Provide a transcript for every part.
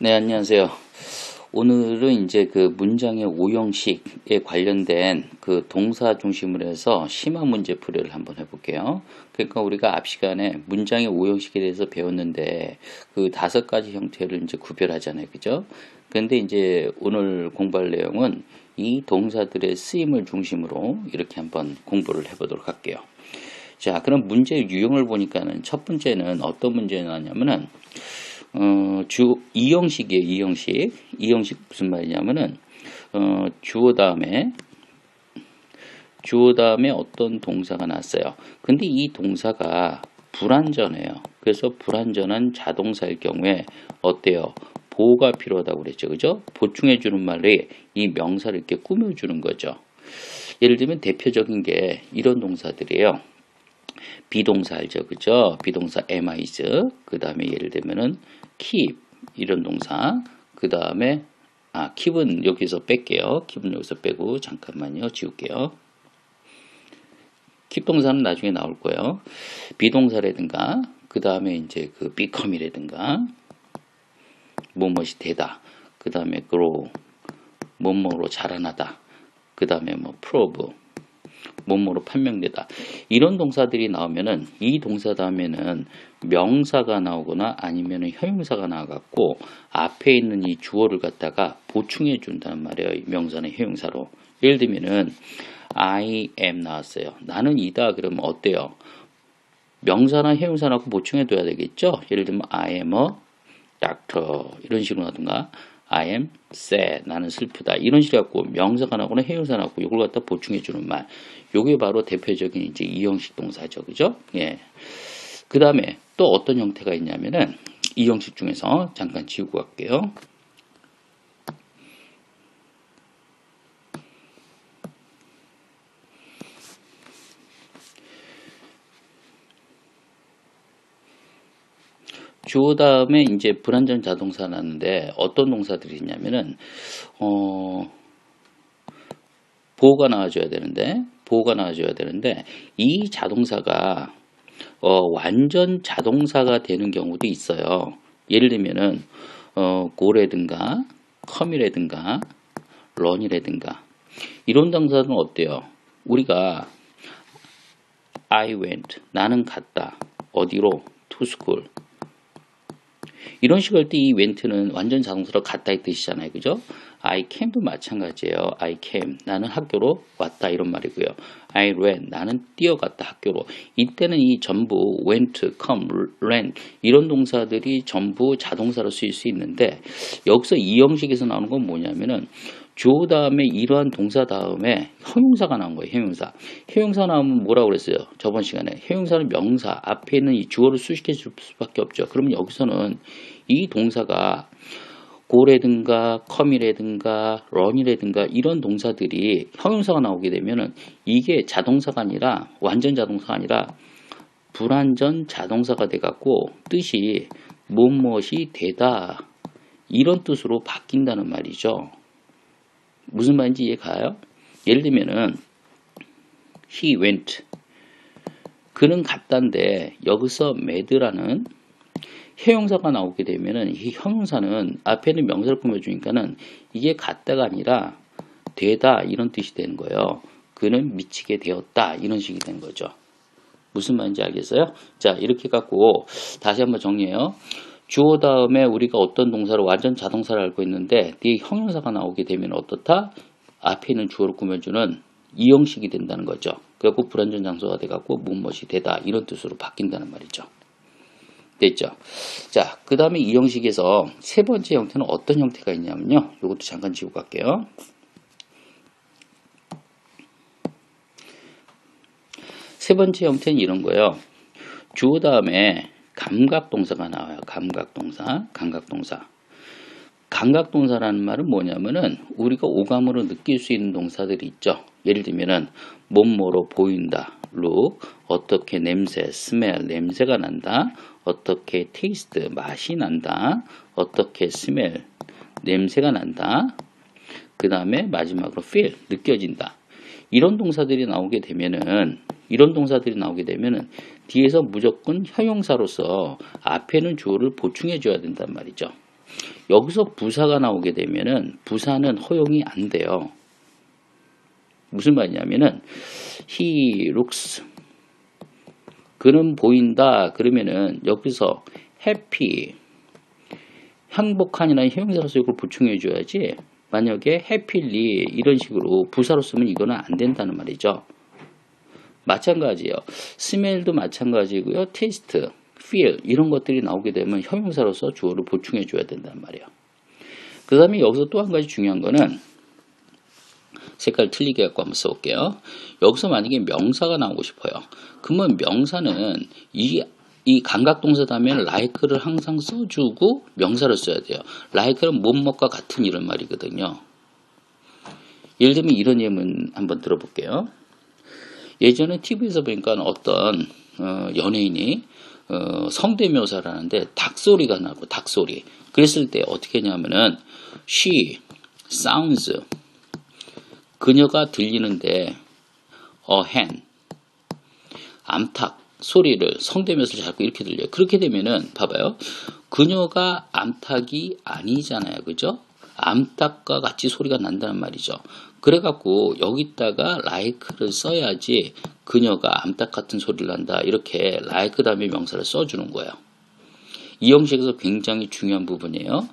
네, 안녕하세요. 오늘은 이제 그 문장의 오형식에 관련된 그 동사 중심으로 해서 심화 문제풀이를 한번 해볼게요. 그러니까 우리가 앞 시간에 문장의 오형식에 대해서 배웠는데 그 5가지 형태를 이제 구별하잖아요. 그죠? 근데 이제 오늘 공부할 내용은 이 동사들의 쓰임을 중심으로 이렇게 한번 공부를 해보도록 할게요. 자, 그럼 문제의 유형을 보니까는 첫 번째는 어떤 문제가 나냐면은 이형식이에요, 이형식. 이형식 무슨 말이냐면은, 주어 다음에 어떤 동사가 났어요. 근데 이 동사가 불완전해요. 그래서 불완전한 자동사일 경우에 어때요? 보호가 필요하다고 그랬죠. 그죠? 보충해주는 말이 이 명사를 이렇게 꾸며주는 거죠. 예를 들면 대표적인 게 이런 동사들이에요. 비동사 알죠? 그죠? 비동사 am, is. 그 다음에 예를 들면은 keep 이런 동사. 그 다음에 keep은 여기서 뺄게요. keep은 여기서 빼고 잠깐만요. 지울게요. keep 동사는 나중에 나올 거예요. 비동사라든가 그 다음에 이제 그 become이라든가 뭐뭇이 되다. 그 다음에 grow 뭐뭐로 자라나다. 그 다음에 뭐 prove 뭐뭐로 판명되다. 이런 동사들이 나오면은 이 동사 다음에는 명사가 나오거나 아니면은 형용사가 나와갖고 앞에 있는 이 주어를 갖다가 보충해 준다는 말이에요. 이 명사는 형용사로. 예를 들면은 I am 나왔어요. 나는 이다 그러면 어때요? 명사나 형용사 나고 보충해 둬야 되겠죠? 예를 들면 I am a doctor 이런 식으로 나든가 I am sad. 나는 슬프다. 이런 식으로 갖고 명사가 나거나 형용사 나고 이걸 갖다 보충해 주는 말. 요게 바로 대표적인 이제 이형식 동사죠. 그죠? 예. 그 다음에 또 어떤 형태가 있냐면은 이 형식 중에서 잠깐 지우고 갈게요. 주어 다음에 이제 불완전 자동사 나는데 어떤 동사들이 있냐면은 보호가 나와줘야 되는데 이 자동사가 완전 자동사가 되는 경우도 있어요. 예를 들면은 go라든가 come이라든가 run이라든가 이런 동사는 어때요? 우리가 I went 나는 갔다 어디로? to school 이런 식으로 할 때 이 went는 완전 자동사로 갔다 이 뜻이잖아요. 그죠? I came도 마찬가지예요. I came. 나는 학교로 왔다 이런 말이고요. I ran. 나는 뛰어갔다 학교로. 이때는 이 전부 went, come, ran 이런 동사들이 전부 자동사로 쓰일 수 있는데 여기서 이 형식에서 나오는 건 뭐냐면은 주어 다음에 이러한 동사 다음에 형용사가 나온 거예요. 형용사. 형용사 나오면 뭐라고 그랬어요? 저번 시간에. 형용사는 명사 앞에 있는 이 주어를 수식해 줄 수밖에 없죠. 그러면 여기서는 이 동사가 go라든가 come이라든가 run이라든가 이런 동사들이 형용사가 나오게 되면은 이게 자동사가 아니라 완전 자동사가 아니라 불완전 자동사가 돼 갖고 뜻이 무엇이 되다 이런 뜻으로 바뀐다는 말이죠. 무슨 말인지 이해가요? 예를 들면은 he went 그는 갔다인데 여기서 mad라는 형용사가 나오게 되면은 이 형용사는 앞에 있는 명사를 꾸며주니까는 이게 갔다가 아니라 되다 이런 뜻이 되는 거예요. 그는 미치게 되었다 이런 식이 된 거죠. 무슨 말인지 알겠어요? 자 이렇게 갖고 다시 한번 정리해요. 주어 다음에 우리가 어떤 동사로 완전 자동사를 알고 있는데 이 형용사가 나오게 되면 어떻다? 앞에 있는 주어를 꾸며주는 이 형식이 된다는 거죠. 그래갖고 불완전 장소가 돼갖고 무엇이 되다 이런 뜻으로 바뀐다는 말이죠. 됐죠? 자, 그 다음에 이 형식에서 세 번째 형태는 어떤 형태가 있냐면요. 이것도 잠깐 지우고 갈게요. 세 번째 형태는 이런 거예요. 주어 다음에 감각동사가 나와요. 감각동사라는 말은 뭐냐면은 우리가 오감으로 느낄 수 있는 동사들이 있죠. 예를 들면은 뭐뭐로 보인다. look, 어떻게 냄새, smell, 냄새가 난다. 어떻게 taste, 맛이 난다. 어떻게 smell, 냄새가 난다. 그 다음에 마지막으로 feel, 느껴진다. 이런 동사들이 나오게 되면은 뒤에서 무조건 형용사로서 앞에는 주어를 보충해 줘야 된단 말이죠. 여기서 부사가 나오게 되면은 부사는 허용이 안 돼요. 무슨 말이냐면은 he looks 그는 보인다 그러면은 여기서 happy 행복한이라는 형용사로서 이걸 보충해 줘야지 만약에 happily 이런 식으로 부사로 쓰면 이거는 안 된다는 말이죠. 마찬가지예요. smell도 마찬가지고요. taste, feel 이런 것들이 나오게 되면 형용사로서 주어를 보충해 줘야 된단 말이에요. 그 다음에 여기서 또 한 가지 중요한 거는 색깔 틀리게 갖고 한번 써볼게요. 여기서 만약에 명사가 나오고 싶어요. 그러면 명사는 이 감각동사 다음에 like를 항상 써주고 명사를 써야 돼요. like는 뭐뭐과 같은 이런 말이거든요. 예를 들면 이런 예문 한번 들어볼게요. 예전에 TV에서 보니까 어떤 연예인이 성대묘사를 하는데 닭소리가 나고 닭소리. 그랬을 때 어떻게 했냐면은 she sounds 그녀가 들리는데 a hen 암탉 소리를 성대묘사를 자꾸 이렇게 들려요. 그렇게 되면은 봐봐요. 그녀가 암탉이 아니잖아요. 그죠? 암탉과 같이 소리가 난다는 말이죠. 그래갖고 여기다가 like를 써야지 그녀가 암탉 같은 소리를 난다. 이렇게 like 다음에 명사를 써주는 거예요. 이 형식에서 굉장히 중요한 부분이에요.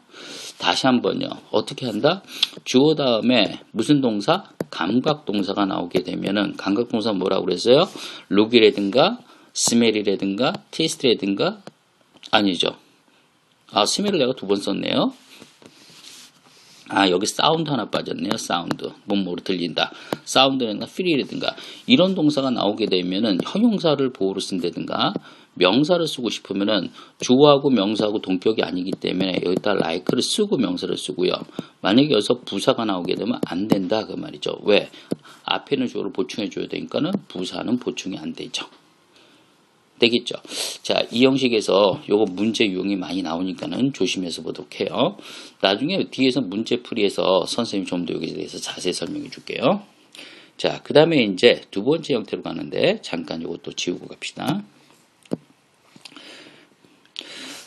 다시 한번요. 어떻게 한다? 주어 다음에 무슨 동사? 감각동사가 나오게 되면은 감각동사 뭐라고 그랬어요? look이라든가 smell이라든가 taste라든가 아니죠. smell을 내가 두 번 썼네요. 여기 사운드 하나 빠졌네요. 사운드. 뭐뭐로 들린다. 사운드라든가 feel이라든가 이런 동사가 나오게 되면은 형용사를 보호로 쓴다든가 명사를 쓰고 싶으면은 주어하고 명사하고 동격이 아니기 때문에 여기다 like를 쓰고 명사를 쓰고요. 만약에 여기서 부사가 나오게 되면 안 된다 그 말이죠. 왜? 앞에는 주어를 보충해 줘야 되니까는 부사는 보충이 안 되죠. 되겠죠. 자, 이 형식에서 요거 문제 유형이 많이 나오니까는 조심해서 보도록 해요. 나중에 뒤에서 문제풀이에서 선생님이 좀 더 여기에 대해서 자세히 설명해 줄게요. 자, 그 다음에 이제 두 번째 형태로 가는데 잠깐 요것도 지우고 갑시다.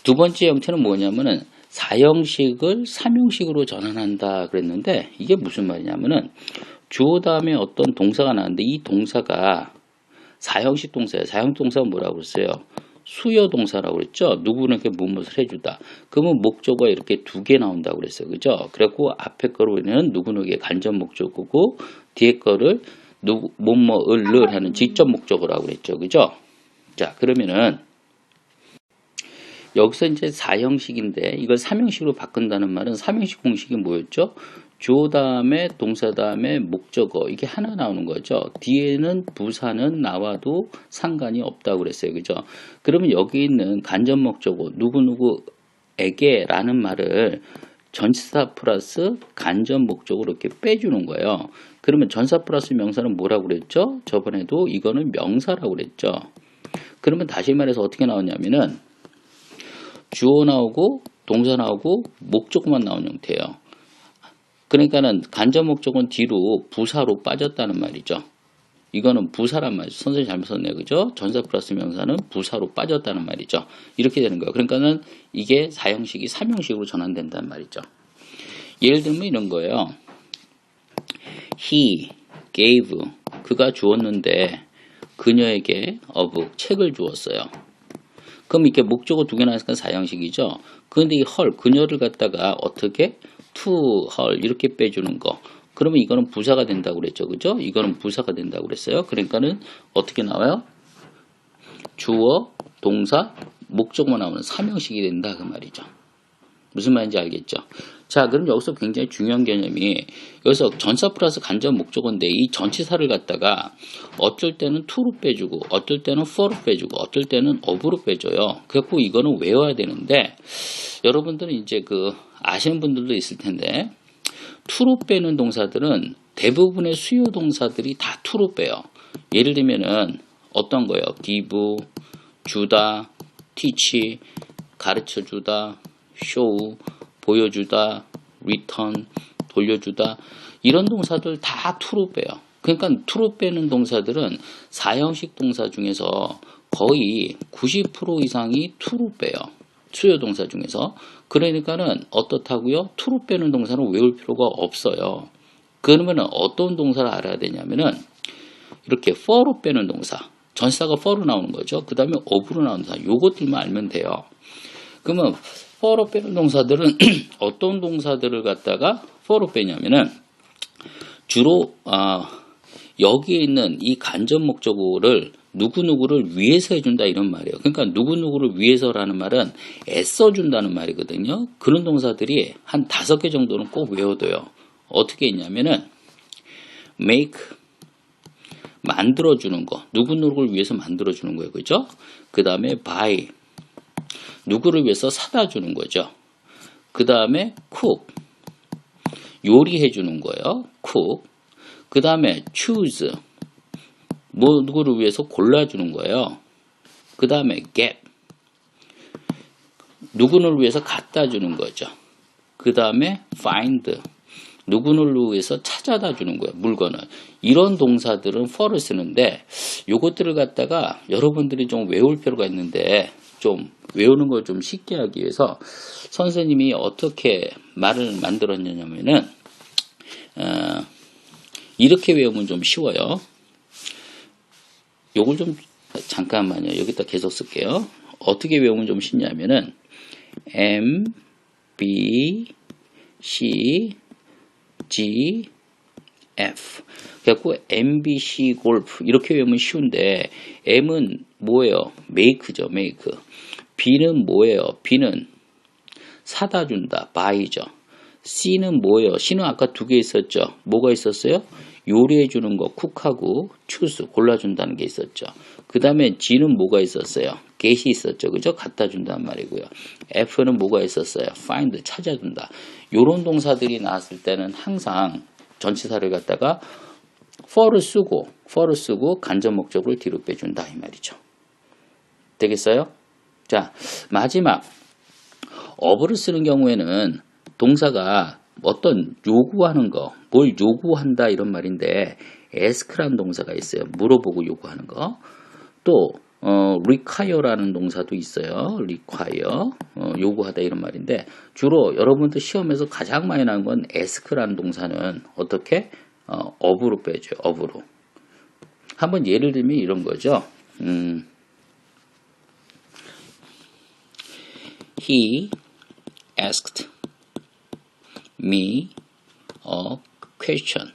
두 번째 형태는 뭐냐면은 4형식을 3형식으로 전환한다 그랬는데 이게 무슨 말이냐면은 주어 다음에 어떤 동사가 나왔는데 이 동사가 4형식 동사예요. 4형식 동사가 뭐라고 그랬어요? 수요 동사라고 그랬죠. 누구에게 무엇을 해주다. 그러면 목적어가 이렇게 두 개 나온다고 그랬어요. 그죠? 그래갖고 앞에 거로는 누구에게 간접 목적어고 뒤에 거를 뭐뭐을 하는 직접 목적어라고 그랬죠. 그죠? 자, 그러면은 여기서 이제 4형식인데 이걸 3형식으로 바꾼다는 말은 3형식 공식이 뭐였죠? 주어 다음에 동사 다음에 목적어 이게 하나 나오는 거죠. 뒤에는 부사는 나와도 상관이 없다고 그랬어요. 그죠? 그러면 여기 있는 간접 목적어 누구누구에게 라는 말을 전치사 플러스 간접 목적으로 이렇게 빼주는 거예요. 그러면 전사 플러스 명사는 뭐라고 그랬죠? 저번에도 이거는 명사라고 그랬죠. 그러면 다시 말해서 어떻게 나오냐면은 주어 나오고 동사 나오고 목적어만 나오는 형태예요. 그러니까는 간접 목적은 뒤로 부사로 빠졌다는 말이죠. 이거는 부사란 말이죠. 선생님 잘못 썼네요. 그죠? 전사 플러스 명사는 부사로 빠졌다는 말이죠. 이렇게 되는 거예요. 그러니까는 이게 4형식이 3형식으로 전환된다는 말이죠. 예를 들면 이런 거예요. He gave 그가 주었는데 그녀에게 of 책을 주었어요. 그럼 이렇게 목적어 두 개 나왔으니까 4형식이죠. 그런데 이 헐 그녀를 갖다가 어떻게 to her 이렇게 빼주는 거. 그러면 이거는 부사가 된다고 그랬죠. 그죠? 이거는 부사가 된다고 그랬어요. 그러니까는 어떻게 나와요? 주어, 동사, 목적어만 나오는 3형식이 된다 그 말이죠. 무슨 말인지 알겠죠? 자, 그럼 여기서 굉장히 중요한 개념이 여기서 전사 플러스 간접 목적어인데 이 전치사를 갖다가 어떨 때는 to로 빼주고 어떨 때는 for로 빼주고 어떨 때는 of로 빼줘요. 그래갖고 이거는 외워야 되는데 여러분들은 이제 아시는 분들도 있을 텐데 to로 빼는 동사들은 대부분의 수요 동사들이 다 to로 빼요. 예를 들면은 어떤 거예요? give, 주다, teach, 가르쳐주다, show, 보여주다, return, 돌려주다 이런 동사들 다 to로 빼요. 그러니까 to로 빼는 동사들은 4형식 동사 중에서 거의 90% 이상이 to로 빼요. 수요 동사 중에서. 그러니까는 어떻다고요? to로 빼는 동사는 외울 필요가 없어요. 그러면은 어떤 동사를 알아야 되냐면은 이렇게 for로 빼는 동사. 전치사가 for로 나오는 거죠. 그 다음에 of로 나오는 동사. 요것들만 알면 돼요. 그러면 for로 빼는 동사들은 어떤 동사들을 갖다가 for로 빼냐면은 주로 여기에 있는 이 간접 목적어를 누구누구를 위해서 해준다 이런 말이에요. 그러니까 누구누구를 위해서라는 말은 애써준다는 말이거든요. 그런 동사들이 한 5개 정도는 꼭 외워둬요. 어떻게 했냐면은 make 만들어주는 거, 누구누구를 위해서 만들어주는 거예요. 그죠? 그 다음에 buy 누구를 위해서 사다 주는 거죠. 그 다음에 cook 요리해 주는 거예요. cook 그 다음에 choose 누구를 위해서 골라주는 거예요. 그 다음에 get 누구를 위해서 갖다 주는 거죠. 그 다음에 find 누구를 위해서 찾아다 주는 거예요. 물건을. 이런 동사들은 for를 쓰는데 요것들을 갖다가 여러분들이 좀 외울 필요가 있는데 좀 외우는 걸 좀 쉽게 하기 위해서 선생님이 어떻게 말을 만들었냐면은 이렇게 외우면 좀 쉬워요. 요걸 좀 잠깐만요. 여기다 계속 쓸게요. 어떻게 외우면 좀 쉽냐면은 M, B, C, G, F. 그래갖고 M, B, C, 골프 이렇게 외우면 쉬운데 M은 뭐예요? make죠. make. B는 뭐예요? B는 사다 준다. buy죠. C는 뭐예요? C는 아까 2개 있었죠. 뭐가 있었어요? 요리해 주는 거 쿡하고 choose 골라준다는 게 있었죠. 그 다음에 G는 뭐가 있었어요? get이 있었죠. 그죠? 갖다 준다는 말이고요. F는 뭐가 있었어요? find 찾아준다. 요런 동사들이 나왔을 때는 항상 전치사를 갖다가 for를 쓰고 간접 목적을 뒤로 빼준다 이 말이죠. 되겠어요? 자, 마지막 of를 쓰는 경우에는 동사가 어떤 요구하는 거, 뭘 요구한다 이런 말인데 ask라는 동사가 있어요. 물어보고 요구하는 거. 또 require라는 동사도 있어요. require 요구하다 이런 말인데 주로 여러분들 시험에서 가장 많이 나온 건 ask라는 동사는 어떻게 of로 빼줘요. of로. 한번 예를 들면 이런 거죠. He asked me a question.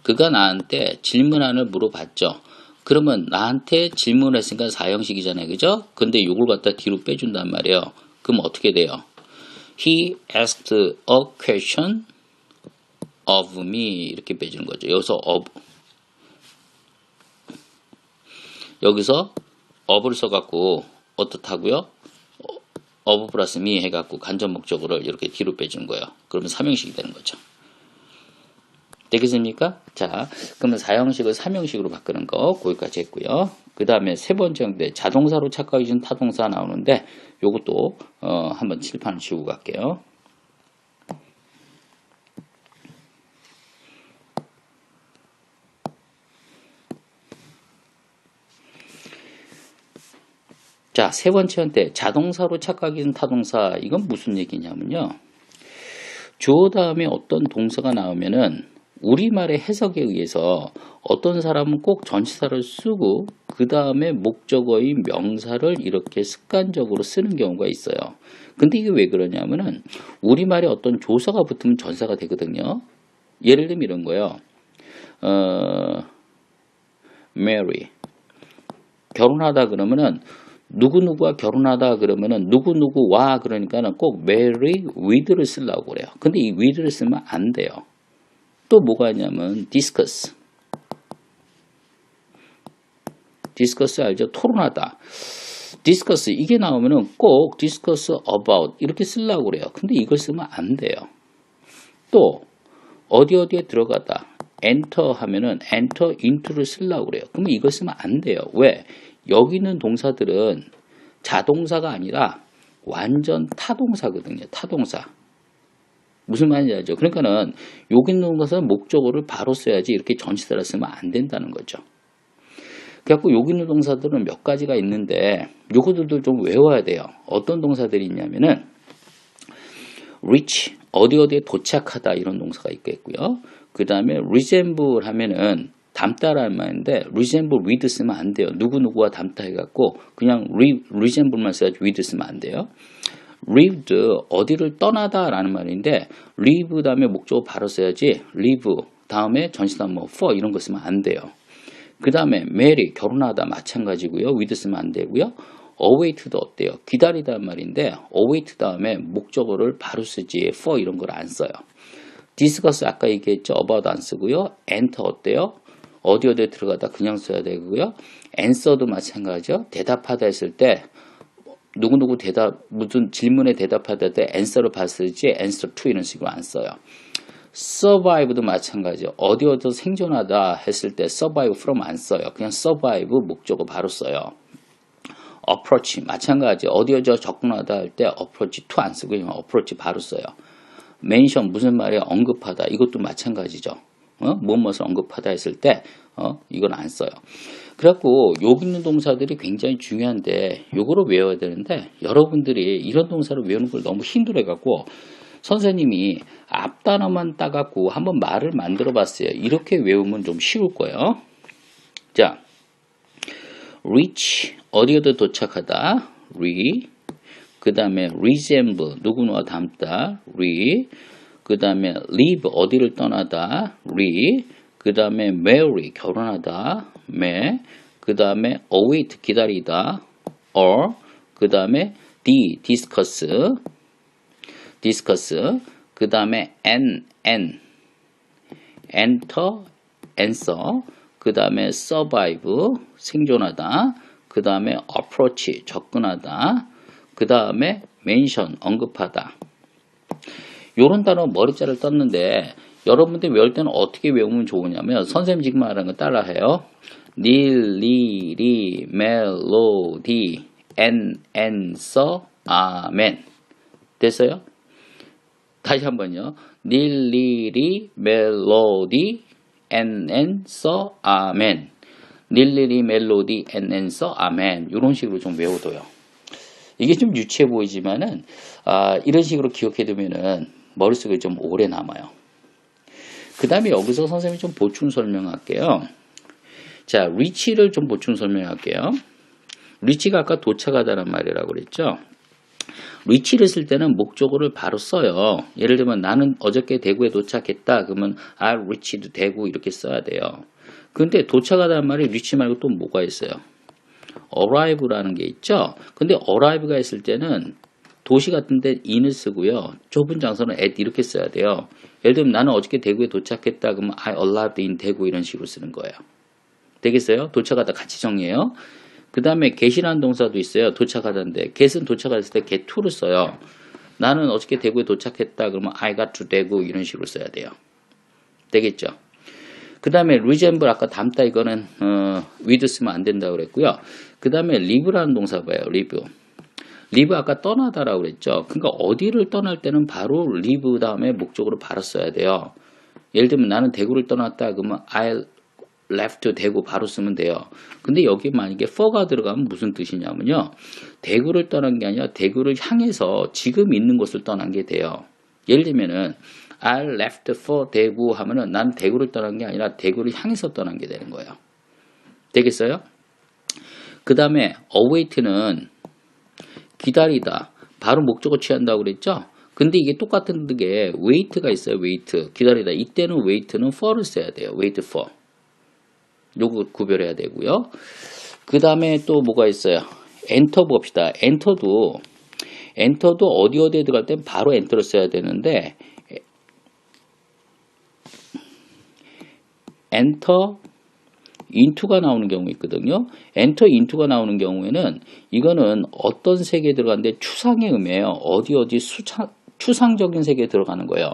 그가 나한테 질문안을 물어봤죠. 그러면 나한테 질문을 했으니까 사형식이잖아요. 그죠? 근데 요걸 갖다 뒤로 빼준단 말이에요. 그럼 어떻게 돼요? He asked a question of me 이렇게 빼주는 거죠. 여기서 of를 써갖고 어떻다고요? of 플러스 me 해갖고 간접 목적어를 이렇게 뒤로 빼주는 거예요. 그러면 3형식이 되는 거죠. 되겠습니까? 자, 그러면 4형식을 3형식으로 바꾸는 거 거기까지 했고요. 그 다음에 세 번째 형태 자동사로 착각이 준 타동사 나오는데 요것도 한번 칠판을 지우고 갈게요. 자, 세 번째 형태 자동사로 착각이 준 타동사 이건 무슨 얘기냐면요. 주어 다음에 어떤 동사가 나오면은 우리말의 해석에 의해서 어떤 사람은 꼭 전치사를 쓰고 그 다음에 목적어인 명사를 이렇게 습관적으로 쓰는 경우가 있어요. 근데 이게 왜 그러냐면은 우리말에 어떤 조사가 붙으면 전사가 되거든요. 예를 들면 이런 거예요. Mary 결혼하다 그러면은 누구누구와 결혼하다 그러면은 누구누구와 그러니까는 꼭 marry with를 쓰려고 그래요. 근데 이 with를 쓰면 안 돼요. 또 뭐가 있냐면 discuss 알죠? 토론하다. discuss 이게 나오면은 꼭 discuss about 이렇게 쓰려고 그래요. 근데 이걸 쓰면 안 돼요. 또 어디에 들어가다 enter 하면은 enter into를 쓰려고 그래요. 그러면 이걸 쓰면 안 돼요. 왜? 여기 있는 동사들은 자동사가 아니라 완전 타동사거든요. 타동사. 무슨 말인지 알죠? 그러니까는 여기 있는 것은 목적어를 바로 써야지 이렇게 전치사를 쓰면 안 된다는 거죠. 그래갖고 여기 있는 동사들은 몇 가지가 있는데 요거들도 좀 외워야 돼요. 어떤 동사들이 있냐면은 reach 어디에 도착하다 이런 동사가 있겠고요. 그 다음에 resemble 하면은 닮다라는 말인데 resemble with 쓰면 안 돼요. 누구누구와 닮다 해갖고 그냥 resemble만 써야지 with 쓰면 안 돼요. lived 어디를 떠나다 라는 말인데 leave 다음에 목적어 바로 써야지 live 다음에 전치사 뭐 for 이런 거 쓰면 안 돼요. 그 다음에 marry 결혼하다 마찬가지고요. with 쓰면 안 되고요. await도 어때요? 기다리다는 말인데 await 다음에 목적어를 바로 쓰지 for 이런 걸 안 써요. discuss 아까 얘기했죠. about 안 쓰고요. enter 어때요? 어디에 들어가다 그냥 써야 되고요. answer도 마찬가지죠. 대답하다 했을 때 누구누구 무슨 질문에 대답하다 때 answer를 봤을지 answer to 이런 식으로 안 써요. survive도 마찬가지죠. 어디 생존하다 했을 때 survive from 안 써요. 그냥 survive 목적어 바로 써요. approach 마찬가지 어디 접근하다 할 때 approach to 안 쓰고 그냥 approach 바로 써요. mention 무슨 말이에요? 언급하다 이것도 마찬가지죠. 무엇을 언급하다 했을 때 이건 안 써요. 그래갖고 여기 있는 동사들이 굉장히 중요한데 요거를 외워야 되는데 여러분들이 이런 동사를 외우는 걸 너무 힘들어해갖고 선생님이 앞 단어만 따갖고 한번 말을 만들어 봤어요. 이렇게 외우면 좀 쉬울 거예요. 자, reach 어디에도 도착하다 그 다음에 resemble 누구누가 닮다 그 다음에 leave 어디를 떠나다 그 다음에 marry 결혼하다 그 다음에 await 기다리다 or 그 다음에 discuss 그 다음에 enter answer 그 다음에 survive 생존하다 그 다음에 approach 접근하다 그 다음에 mention 언급하다 요런 단어 머리자를 떴는데 여러분들 외울 때는 어떻게 외우면 좋으냐면 선생님 지금 말하는 거 따라해요. 닐, 리, 리, 멜로디, answer, 아멘. 됐어요? 다시 한번요. 닐, 리, 리, 멜로디, answer, 아멘. 닐, 리, 리, 멜로디, answer, 아멘. 이런 식으로 좀 외워둬요. 이게 좀 유치해 보이지만은 이런 식으로 기억해 두면은 머릿속에 좀 오래 남아요. 그 다음에 여기서 선생님이 좀 보충 설명할게요. 자, reach를 좀 보충 설명할게요. reach가 아까 도착하다는 말이라고 그랬죠. reach를 쓸 때는 목적어를 바로 써요. 예를 들면 나는 어저께 대구에 도착했다. 그러면 I reached 대구 이렇게 써야 돼요. 근데 도착하다는 말이 reach 말고 또 뭐가 있어요? arrive라는 게 있죠. 근데 arrive가 있을 때는 도시 같은데 in을 쓰고요. 좁은 장소는 at 이렇게 써야 돼요. 예를 들면 나는 어저께 대구에 도착했다. 그러면 I arrived in 대구 이런 식으로 쓰는 거예요. 되겠어요? 도착하다 같이 정리해요. 그 다음에 get이라는 동사도 있어요. 도착하다인데 get은 도착했을 때 get to를 써요. 나는 어저께 대구에 도착했다. 그러면 I got to 대구 이런 식으로 써야 돼요. 되겠죠? 그 다음에 resemble 아까 닮다 이거는 with 쓰면 안 된다고 그랬고요. 그 다음에 live라는 동사 봐요. live 아까 떠나다라고 그랬죠. 그러니까 어디를 떠날 때는 바로 live 다음에 목적으로 바로 써야 돼요. 예를 들면 나는 대구를 떠났다 그러면 I left 대구 바로 쓰면 돼요. 근데 여기 만약에 for가 들어가면 무슨 뜻이냐면요. 대구를 떠난 게 아니라 대구를 향해서 지금 있는 곳을 떠난 게 돼요. 예를 들면은 I left for 대구 하면은 난 대구를 떠난 게 아니라 대구를 향해서 떠난 게 되는 거예요. 되겠어요? 그 다음에 await는 기다리다. 바로 목적어 취한다고 그랬죠? 근데 이게 똑같은 게 wait가 있어요. wait. 기다리다. 이때는 wait는 for를 써야 돼요. wait for. 요거 구별해야 되고요. 그 다음에 또 뭐가 있어요? enter 봅시다. enter도 어디에 들어갈 땐 바로 enter를 써야 되는데 enter into가 나오는 경우 있거든요. enter into가 나오는 경우에는 이거는 어떤 세계에 들어가는데 추상의 의미예요. 어디 추상적인 세계에 들어가는 거예요.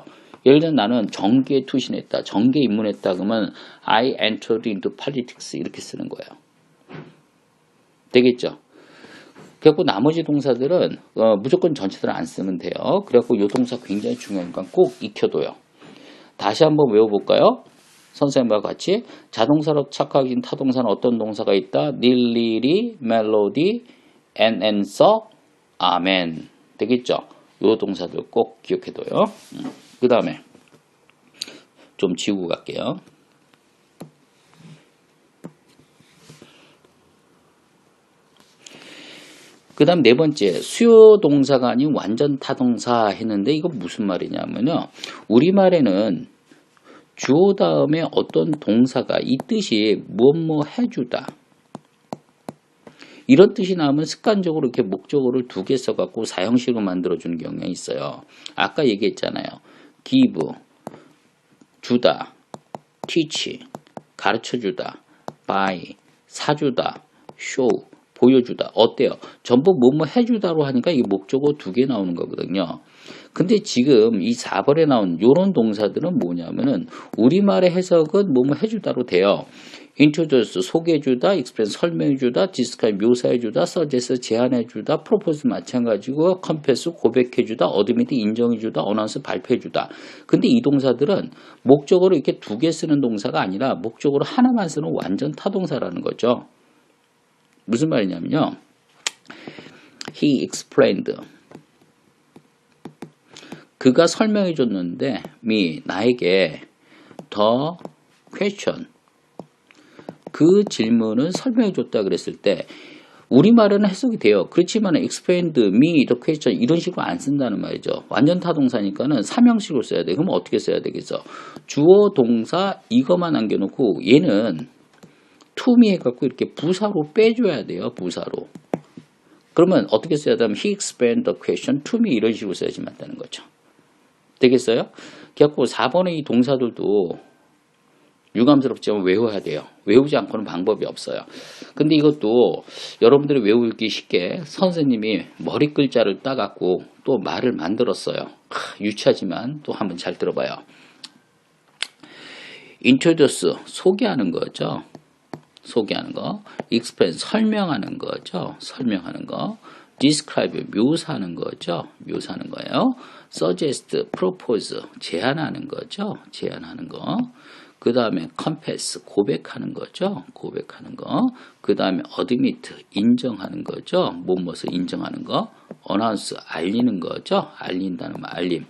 예를 들면 나는 정계에 투신했다. 정계에 입문했다. 그러면 I entered into politics 이렇게 쓰는 거예요. 되겠죠? 그래갖고 나머지 동사들은 무조건 전체들을 안 쓰면 돼요. 그래갖고 이 동사 굉장히 중요하니까 꼭 익혀둬요. 다시 한번 외워볼까요? 선생님과 같이 자동사로 착각인 타동사는 어떤 동사가 있다? 릴리리, 멜로디, 앤서, 아멘. 되겠죠? 요 동사들 꼭 기억해둬요. 그 다음에 좀 지우고 갈게요. 그 다음 네 번째, 수요 동사가 아닌 완전 타동사 했는데 이거 무슨 말이냐면요. 우리말에는 주어 다음에 어떤 동사가 이 뜻이 뭐 해주다. 이런 뜻이 나오면 습관적으로 이렇게 목적어를 두 개 써갖고 사형식으로 만들어주는 경우가 있어요. 아까 얘기했잖아요. give, 주다, teach, 가르쳐주다, buy, 사주다, show, 보여주다. 어때요? 전부 뭐뭐 해주다로 하니까 이게 목적어 두 개 나오는 거거든요. 근데 지금 이 4번에 나온 요런 동사들은 뭐냐면은 우리말의 해석은 뭐뭐 해주다로 돼요. introduce, 소개해주다, explain, 설명해주다, describe, 묘사해주다, suggest, 제안해주다, propose 마찬가지고, confess, 고백해주다, admit, 인정해주다, announce, 발표해주다. 근데 이 동사들은 목적어로 이렇게 두 개 쓰는 동사가 아니라 목적어로 하나만 쓰는 완전 타동사라는 거죠. 무슨 말이냐면요. He explained. 그가 설명해 줬는데 me, 나에게 the question. 그 질문은 설명해 줬다 그랬을 때 우리말에는 해석이 돼요. 그렇지만 explained me, the question 이런 식으로 안 쓴다는 말이죠. 완전 타동사니까는 삼형식으로 써야 돼. 그럼 어떻게 써야 되겠어? 주어, 동사 이거만 남겨놓고 얘는 to me 해갖고 이렇게 부사로 빼줘야 돼요. 부사로. 그러면 어떻게 써야 되면 he explained the question to me 이런 식으로 써야지 맞다는 거죠. 되겠어요? 그래갖고 4번의 이 동사들도 유감스럽지만 외워야 돼요. 외우지 않고는 방법이 없어요. 근데 이것도 여러분들이 외우기 쉽게 선생님이 머리 글자를 따갖고 또 말을 만들었어요. 유치하지만 또 한번 잘 들어봐요. introduce, 소개하는 거죠. 소개하는 거. explain, 설명하는 거죠. 설명하는 거. describe, 묘사하는 거죠. 묘사하는 거예요. suggest, propose, 제안하는 거죠. 제안하는 거. 그 다음에 confess, 고백하는 거죠. 고백하는 거. 그 다음에 admit, 인정하는 거죠. 무엇을 인정하는 거. announce, 알리는 거죠. 알린다는 말, 알림.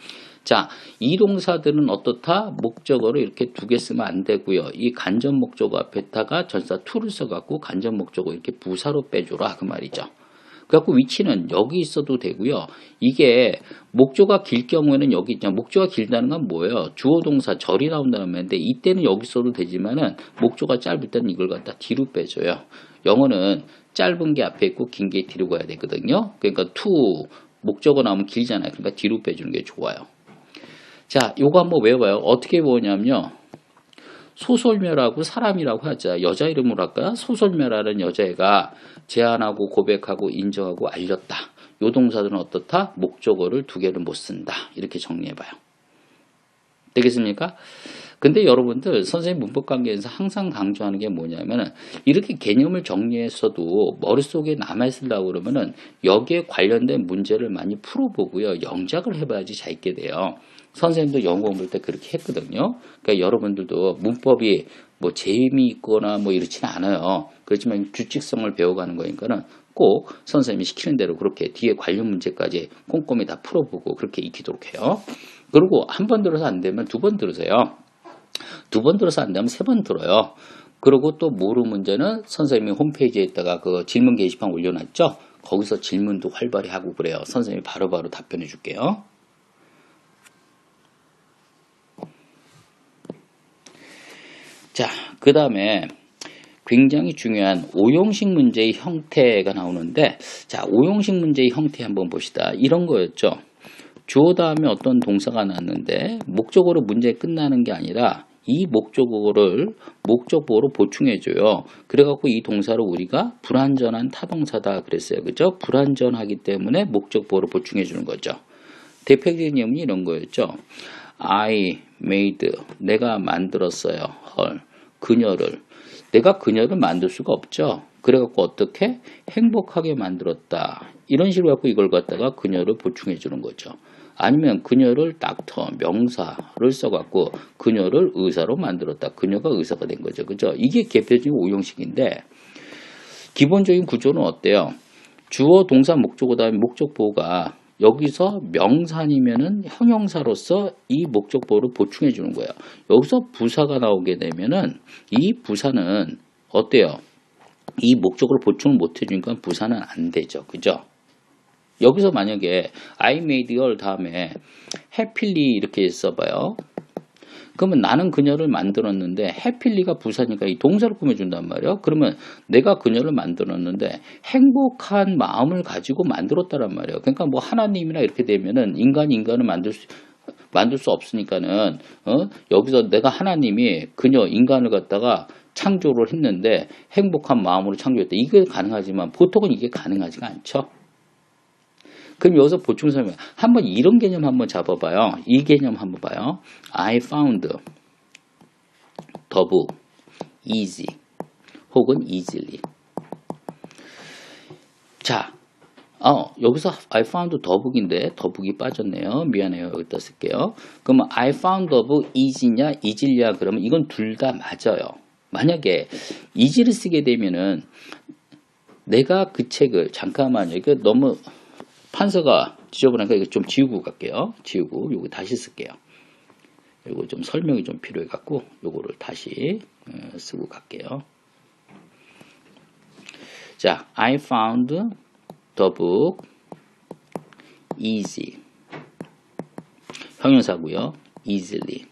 자, 이 동사들은 어떻다? 목적어로 이렇게 두 개 쓰면 안 되고요. 이 간접 목적어 앞에다가 전사 to를 써갖고 간접 목적어 이렇게 부사로 빼줘라 그 말이죠. 그래갖고 위치는 여기 있어도 되고요. 이게 목조가 길 경우에는 여기 있죠. 목조가 길다는 건 뭐예요? 주어 동사 절이 나온다는 말인데 이때는 여기 써도 되지만은 목조가 짧을 때는 이걸 갖다 뒤로 빼줘요. 영어는 짧은 게 앞에 있고 긴 게 뒤로 가야 되거든요. 그러니까 to 목적어 나오면 길잖아요. 그러니까 뒤로 빼주는 게 좋아요. 자, 요거 한번 외워봐요. 어떻게 외우냐면요. 소설묘라고 사람이라고 하자. 여자 이름으로 할까요? 소설묘라는 여자애가 제안하고 고백하고 인정하고 알렸다. 요 동사들은 어떻다? 목적어를 두 개를 못 쓴다. 이렇게 정리해봐요. 되겠습니까? 근데 여러분들 선생님 문법 관계에서 항상 강조하는 게 뭐냐면은 이렇게 개념을 정리했어도 머릿속에 남아있으려고 그러면은 여기에 관련된 문제를 많이 풀어보고요. 영작을 해봐야지 잘 있게 돼요. 선생님도 영어 공부할 때 그렇게 했거든요. 그러니까 여러분들도 문법이 뭐 재미있거나 뭐 이렇지는 않아요. 그렇지만 규칙성을 배워가는 거니까는 꼭 선생님이 시키는 대로 그렇게 뒤에 관련 문제까지 꼼꼼히 다 풀어보고 그렇게 익히도록 해요. 그리고 한 번 들어서 안 되면 두 번 들으세요. 두 번 들어서 안 되면 세 번 들어요. 그리고 또 모르는 문제는 선생님이 홈페이지에 있다가 그 질문 게시판 올려놨죠. 거기서 질문도 활발히 하고 그래요. 선생님이 바로바로 답변해 줄게요. 자, 그 다음에 굉장히 중요한 오형식 문제의 형태가 나오는데, 자, 오형식 문제의 형태 한번 봅시다. 이런 거였죠. 주어 다음에 어떤 동사가 나왔는데 목적어로 문제 끝나는 게 아니라 이 목적어를 목적보어로 보충해줘요. 그래갖고 이 동사를 우리가 불완전한 타동사다 그랬어요. 그죠? 불완전하기 때문에 목적보어로 보충해주는 거죠. 대표적인 예문이 이런 거였죠. I made, 내가 만들었어요. her, 그녀를. 내가 그녀를 만들 수가 없죠. 그래갖고 어떻게? 행복하게 만들었다. 이런 식으로 갖고 이걸 갖다가 그녀를 보충해 주는 거죠. 아니면 그녀를 닥터, 명사를 써갖고 그녀를 의사로 만들었다. 그녀가 의사가 된 거죠. 그죠? 이게 대표적인 오형식인데 기본적인 구조는 어때요? 주어, 동사, 목적어 다음에 목적 보호가 여기서 명사니면은 형용사로서 이 목적 보호를 보충해 주는 거예요. 여기서 부사가 나오게 되면은 이 부사는 어때요? 이 목적으로 보충을 못 해주니까 부사는 안 되죠. 그죠? 여기서 만약에 I made her 다음에 happily 이렇게 써봐요. 그러면 나는 그녀를 만들었는데 happy가 부사니까 이 동사를 꾸며준단 말이에요. 그러면 내가 그녀를 만들었는데 행복한 마음을 가지고 만들었다란 말이에요. 그러니까 뭐 하나님이나 이렇게 되면은 인간을 만들 수 없으니까는 여기서 내가 하나님이 그녀 인간을 갖다가 창조를 했는데 행복한 마음으로 창조했다. 이게 가능하지만 보통은 이게 가능하지가 않죠. 그럼 여기서 보충 설명. 한번 이런 개념 한번 잡아봐요. 이 개념 한번 봐요. I found the book easy 혹은 easily. 자, 여기서 I found the book인데 the book이 빠졌네요. 미안해요. 여기다 쓸게요. 그러면 I found the book easy냐 easily냐 그러면 이건 둘 다 맞아요. 만약에 easy를 쓰게 되면은 내가 그 책을 잠깐만요. 이거 너무 판서가 지저분하니까 이거 좀 지우고 갈게요. 지우고 요거 다시 쓸게요. 요거 좀 설명이 좀 필요해 갖고 요거를 다시 쓰고 갈게요. 자, I found the book easy. 형용사고요. easily.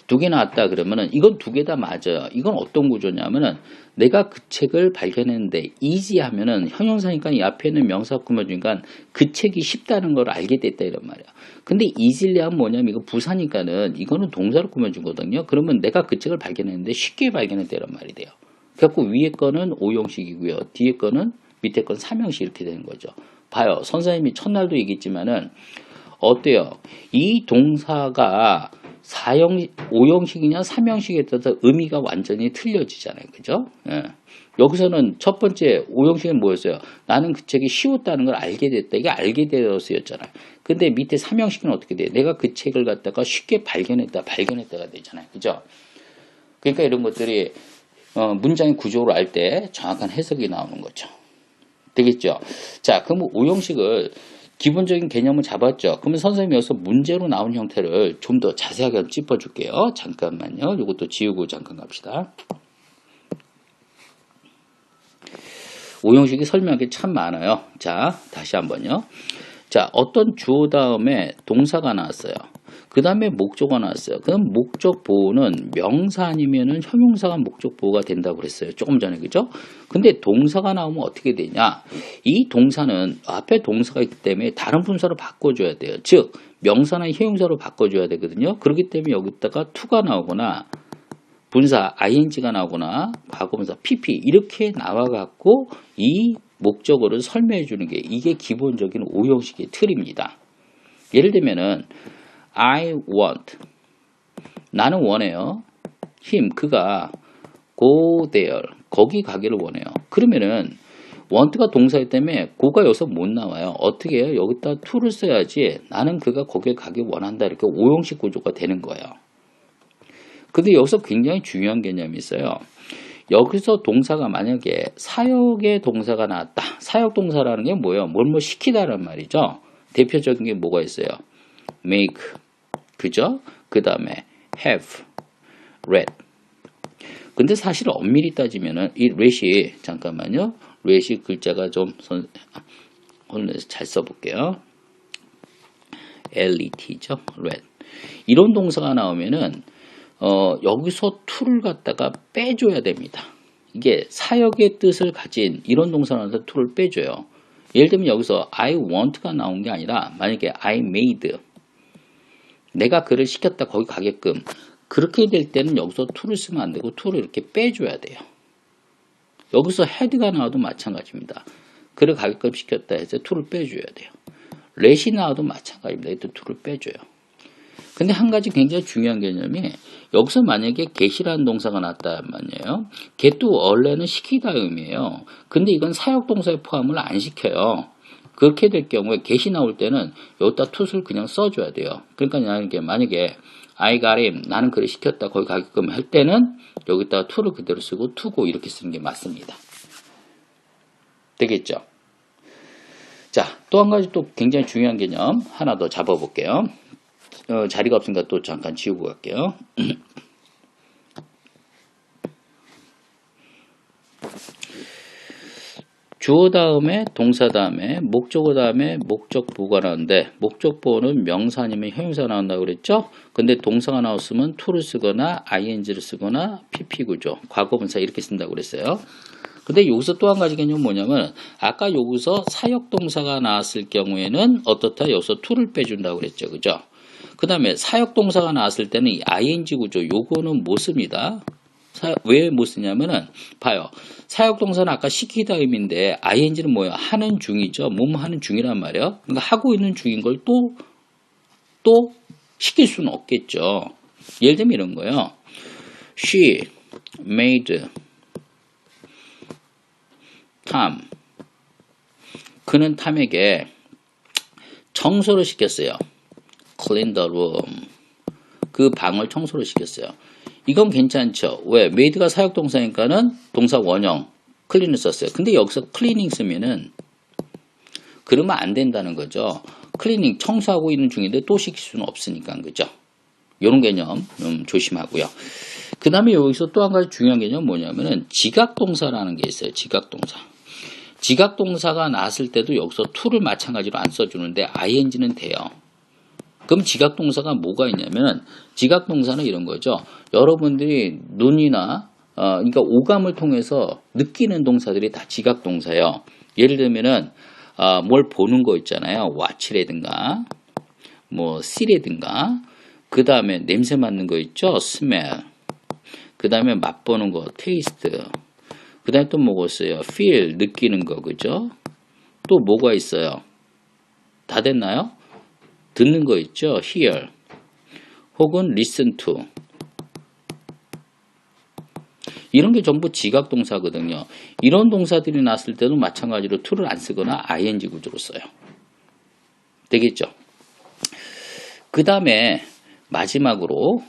두 개 나왔다 그러면은 이건 두 개 다 맞아요. 이건 어떤 구조냐면은 내가 그 책을 발견했는데 easy 하면은 형용사니까 이 앞에 있는 명사 꾸며주니까 그 책이 쉽다는 걸 알게 됐다 이런 말이야. 근데 easily 하면 뭐냐면 이거 부사니까는 이거는 동사로 꾸며준 거거든요. 그러면 내가 그 책을 발견했는데 쉽게 발견했다 이런 말이 돼요. 그래갖고 위에 거는 오형식이고요. 뒤에 거는 밑에 건 삼형식 이렇게 되는 거죠. 봐요. 선생님이 첫날도 얘기했지만은 어때요? 이 동사가 5형식이냐 3형식에 따라서 의미가 완전히 틀려지잖아요. 그죠? 예. 여기서는 첫 번째 5형식은 뭐였어요? 나는 그 책이 쉬웠다는 걸 알게 됐다. 이게 알게 되었어였잖아요. 근데 밑에 3형식은 어떻게 돼요? 내가 그 책을 갖다가 쉽게 발견했다가 되잖아요. 그죠? 그러니까 이런 것들이 문장의 구조를 알 때 정확한 해석이 나오는 거죠. 되겠죠? 자, 그럼 5형식을 기본적인 개념을 잡았죠. 그러면 선생님이 여기서 문제로 나온 형태를 좀 더 자세하게 짚어줄게요. 잠깐만요. 이것도 지우고 잠깐 갑시다. 5형식이 설명할 게 참 많아요. 자, 다시 한번요. 자, 어떤 주어 다음에 동사가 나왔어요. 그 다음에 목적어가 나왔어요. 그럼 목적 보호는 명사 아니면은 형용사가 목적 보호가 된다고 그랬어요. 조금 전에, 그죠? 근데 동사가 나오면 어떻게 되냐? 이 동사는 앞에 동사가 있기 때문에 다른 분사로 바꿔줘야 돼요. 즉, 명사나 형용사로 바꿔줘야 되거든요. 그렇기 때문에 여기다가 to가 나오거나 분사 ing가 나오거나 과거분사 pp 이렇게 나와갖고 이 목적어를 설명해 주는 게 이게 기본적인 5형식의 틀입니다. 예를 들면은 I want 나는 원해요. him 그가 go there 거기 가기를 원해요. 그러면은 want가 동사이기 때문에 go가 여기서 못 나와요. 어떻게 해요? 여기다 to를 써야지 나는 그가 거기에 가길 원한다 이렇게 5형식 구조가 되는 거예요. 근데 여기서 굉장히 중요한 개념이 있어요. 여기서 동사가 만약에 사역의 동사가 나왔다. 사역 동사라는 게 뭐예요? 뭘 시키다란 말이죠. 대표적인 게 뭐가 있어요? make, 그죠? 그 다음에 have, read. 근데 사실 엄밀히 따지면은 이 read이 잠깐만요. read이 글자가 좀 잘 써볼게요. let죠. read. 이런 동사가 나오면은 여기서 to를 갖다가 빼줘야 됩니다. 이게 사역의 뜻을 가진 이런 동사라서 to를 빼줘요. 예를 들면 여기서 I want가 나온 게 아니라 만약에 I made 내가 그를 시켰다 거기 가게끔 그렇게 될 때는 여기서 to를 쓰면 안 되고 to를 이렇게 빼줘야 돼요. 여기서 had가 나와도 마찬가지입니다. 그를 가게끔 시켰다 해서 to를 빼줘야 돼요. let이 나와도 마찬가지입니다. 이때 to를 빼줘요. 근데 한 가지 굉장히 중요한 개념이 여기서 만약에 get이라는 동사가 나왔단 말이에요. get도 원래는 시키다 의미예요. 근데 이건 사역 동사에 포함을 안 시켜요. 그렇게 될 경우에 get이 나올 때는 여기다 to를 그냥 써줘야 돼요. 그러니까 만약에 I got him, 나는 그를 시켰다, 거기 가게끔 할 때는 여기다가 to를 그대로 쓰고 to고 이렇게 쓰는 게 맞습니다. 되겠죠? 자, 또 한 가지 또 굉장히 중요한 개념 하나 더 잡아볼게요. 자리가 없으니까 또 잠깐 지우고 갈게요. 주어 다음에 동사 다음에 목적어 다음에 목적보가 나오는데 목적보는 명사 아니면 형용사 나온다고 그랬죠? 근데 동사가 나왔으면 to를 쓰거나 ing를 쓰거나 pp 구조, 과거분사 이렇게 쓴다고 그랬어요. 근데 여기서 또 한 가지 개념은 뭐냐면 아까 여기서 사역동사가 나왔을 경우에는 어떻다? 여기서 to를 빼준다고 그랬죠. 그죠? 그 다음에 사역동사가 나왔을 때는 이 ing 구조 요거는 못 씁니다. 왜 못 쓰냐면은 봐요. 사역동사는 아까 시키다 의미인데 ing는 뭐예요? 하는 중이죠. 몸 하는 중이란 말이에요. 그러니까 하고 있는 중인 걸 또 시킬 수는 없겠죠. 예를 들면 이런 거예요. She made Tom. 그는 탐에게 청소를 시켰어요. Clean the room. 그 방을 청소를 시켰어요. 이건 괜찮죠. 왜? made가 사역동사니까는 동사 원형 clean을 썼어요. 근데 여기서 cleaning 쓰면은 그러면 안 된다는 거죠. cleaning 청소하고 있는 중인데 또 시킬 수는 없으니까 그죠. 이런 개념 조심하고요. 그 다음에 여기서 또 한 가지 중요한 개념은 뭐냐면은 지각동사라는 게 있어요. 지각동사. 지각동사가 나왔을 때도 여기서 to를 마찬가지로 안 써주는데 ing는 돼요. 그럼 지각동사가 뭐가 있냐면 지각동사는 이런 거죠. 여러분들이 눈이나 그러니까 오감을 통해서 느끼는 동사들이 다 지각동사예요. 예를 들면은 뭘 보는 거 있잖아요. watch라든가 뭐 see라든가 그 다음에 냄새 맡는 거 있죠. smell. 그 다음에 맛보는 거 taste. 그 다음에 또 뭐가 있어요. feel 느끼는 거 그죠. 또 뭐가 있어요. 다 됐나요? 듣는 거 있죠. hear 혹은 listen to 이런 게 전부 지각동사거든요. 이런 동사들이 나왔을 때도 마찬가지로 to를 안 쓰거나 ing 구조로 써요. 되겠죠? 그 다음에 마지막으로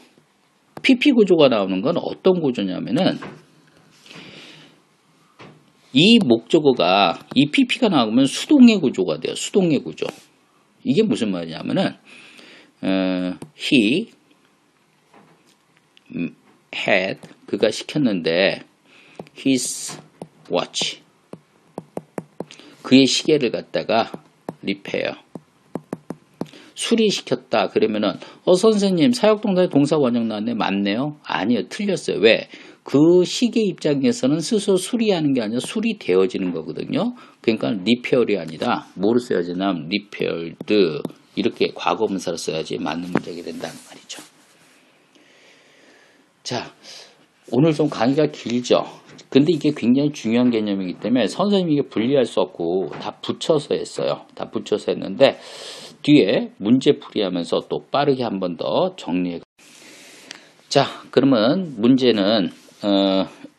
pp 구조가 나오는 건 어떤 구조냐면은 이 목적어가 이 pp가 나오면 수동의 구조가 돼요. 수동의 구조. 이게 무슨 말이냐면은 he had 그가 시켰는데 his watch 그의 시계를 갖다가 repair 수리시켰다 그러면은 선생님 사역동사의 동사 원형 나왔네. 맞네요. 아니요. 틀렸어요. 왜? 그 시계 입장에서는 스스로 수리하는 게 아니라 수리되어지는 거거든요. 그러니까 repair이 아니라 뭐를 써야 되나 repaired 이렇게 과거분사를 써야지 맞는 문장이 된다는 말이죠. 자, 오늘 좀 강의가 길죠. 근데 이게 굉장히 중요한 개념이기 때문에 선생님이 이게 분리할 수 없고 다 붙여서 했어요. 다 붙여서 했는데 뒤에 문제 풀이하면서 또 빠르게 한 번 더 정리해. 자, 그러면 문제는